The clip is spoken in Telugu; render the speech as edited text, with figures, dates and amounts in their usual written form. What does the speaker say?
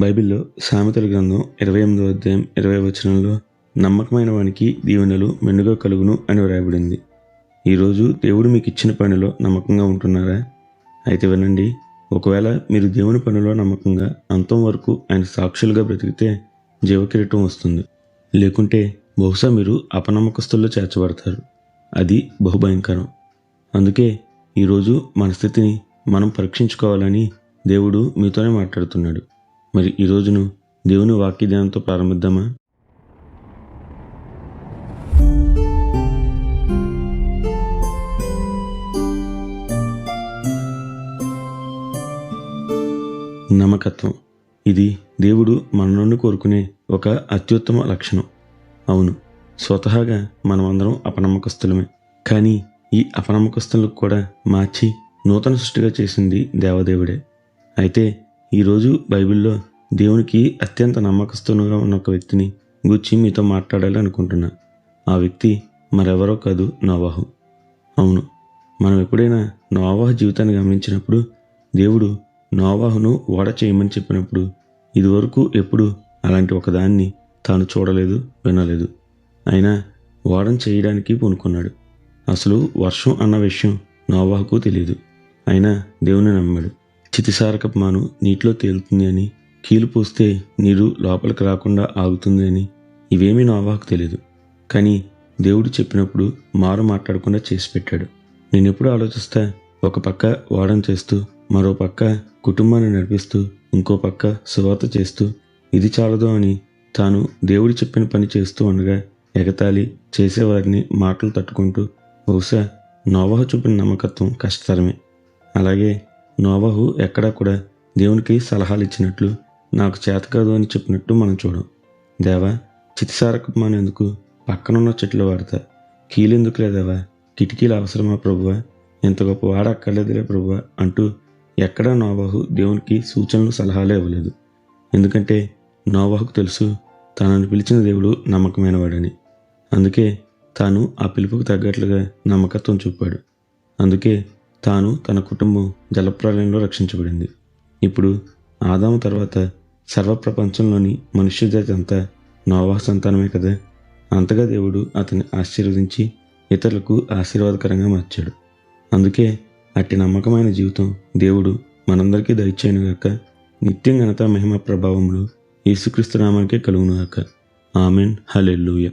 బైబిల్లో సామెతల గ్రంథం 28వ అధ్యాయం 20వ వచనంలో నమ్మకమైన వానికి దీవెనలు మెండుగా కలుగును అని వ్రాయబడింది. ఈరోజు దేవుడు మీకు ఇచ్చిన పనిలో నమ్మకంగా ఉంటున్నారా? అయితే వినండి, ఒకవేళ మీరు దేవుని పనిలో నమ్మకంగా అంతం వరకు ఆయన సాక్షులుగా బ్రతికితే జీవకిరీటం వస్తుంది. లేకుంటే బహుశా మీరు అపనమ్మకస్తుల్లో చేర్చబడతారు. అది బహుభయంకరం. అందుకే ఈరోజు మన స్థితిని మనం పరీక్షించుకోవాలని దేవుడు మీతోనే మాట్లాడుతున్నాడు. మరి ఈ రోజును దేవుని వాక్య ధ్యానంతో ప్రారంభిద్దామా? నమ్మకత్వం. ఇది దేవుడు మన నుండి కోరుకునే ఒక అత్యుత్తమ లక్షణం. అవును, స్వతహాగా మనమందరం అపనమ్మకస్తులమే. కానీ ఈ అపనమ్మకస్తులకు కూడా మార్చి నూతన సృష్టిగా చేసింది దేవదేవుడే. అయితే ఈరోజు బైబిల్లో దేవునికి అత్యంత నమ్మకస్తునిగా ఉన్న ఒక వ్యక్తిని గూర్చి మీతో మాట్లాడాలి అనుకుంటున్నా. ఆ వ్యక్తి మరెవరో కాదు, నోవాహు. అవును, మనం ఎప్పుడైనా నోవాహు జీవితాన్ని గమనించినప్పుడు దేవుడు నోవాహును ఓడ చేయమని చెప్పినప్పుడు ఇదివరకు ఎప్పుడు అలాంటి ఒకదాన్ని తాను చూడలేదు, వినలేదు. అయినా ఓడను చేయడానికి పూనుకున్నాడు. అసలు వర్షం అన్న విషయం నోవాహుకు తెలియదు. అయినా దేవుని నమ్మాడు. చితిసారకపు మాను నీటిలో తేలుతుంది అని, కీలు పూస్తే నీరు లోపలికి రాకుండా ఆగుతుంది అని ఇవేమీ నోవాహుకు తెలియదు. కానీ దేవుడు చెప్పినప్పుడు మారు మాట్లాడకుండా చేసి పెట్టాడు. నేనెప్పుడు ఆలోచిస్తా, ఒక పక్క ఓడను చేస్తూ, మరో పక్క కుటుంబాన్ని నడిపిస్తూ, ఇంకో పక్క సువార్త చేస్తూ, ఇది చాలదు అని తాను దేవుడు చెప్పిన పని చేస్తూ ఉండగా ఎగతాళి చేసేవారిని మాటలు తట్టుకుంటూ, బహుశా నోవాహు చూపిన నమ్మకత్వం కష్టతరమే. అలాగే నోవాహు ఎక్కడా కూడా దేవునికి సలహాలు ఇచ్చినట్లు, నాకు చేత కాదు అని చెప్పినట్టు మనం చూడం. దేవా, చితిసారకపు మాను ఎందుకు? పక్కనున్న చెట్లు వాడతా. కీలెందుకు లేదేవా? కిటికీలు అవసరమా ప్రభువా? ఎంత గొప్ప వాడ అక్కర్లేదులే ప్రభువా అంటూ ఎక్కడా నోవాహు దేవునికి సూచనలు, సలహాలే ఇవ్వలేదు. ఎందుకంటే నోవాహుకు తెలుసు తనను పిలిచిన దేవుడు నమ్మకమైన వాడని. అందుకే తాను ఆ పిలుపుకు తగ్గట్లుగా నమ్మకత్వం చూపాడు. అందుకే తాను, తన కుటుంబం జలప్రలయంలో రక్షించబడింది. ఇప్పుడు ఆదాము తర్వాత సర్వప్రపంచంలోని మనుష్యజాతి అంతా నోవాహు సంతానమే కదా. అంతగా దేవుడు అతన్ని ఆశీర్వదించి ఇతరులకు ఆశీర్వాదకరంగా మార్చాడు. అందుకే అట్టి నమ్మకమైన జీవితం దేవుడు మనందరికీ దయచేయునుగాక. నిత్యం ఘనత, మహిమ, ప్రభావములు యేసుక్రీస్తు నామానికే కలుగునుగాక. ఆమెన్. హల్లెలూయా.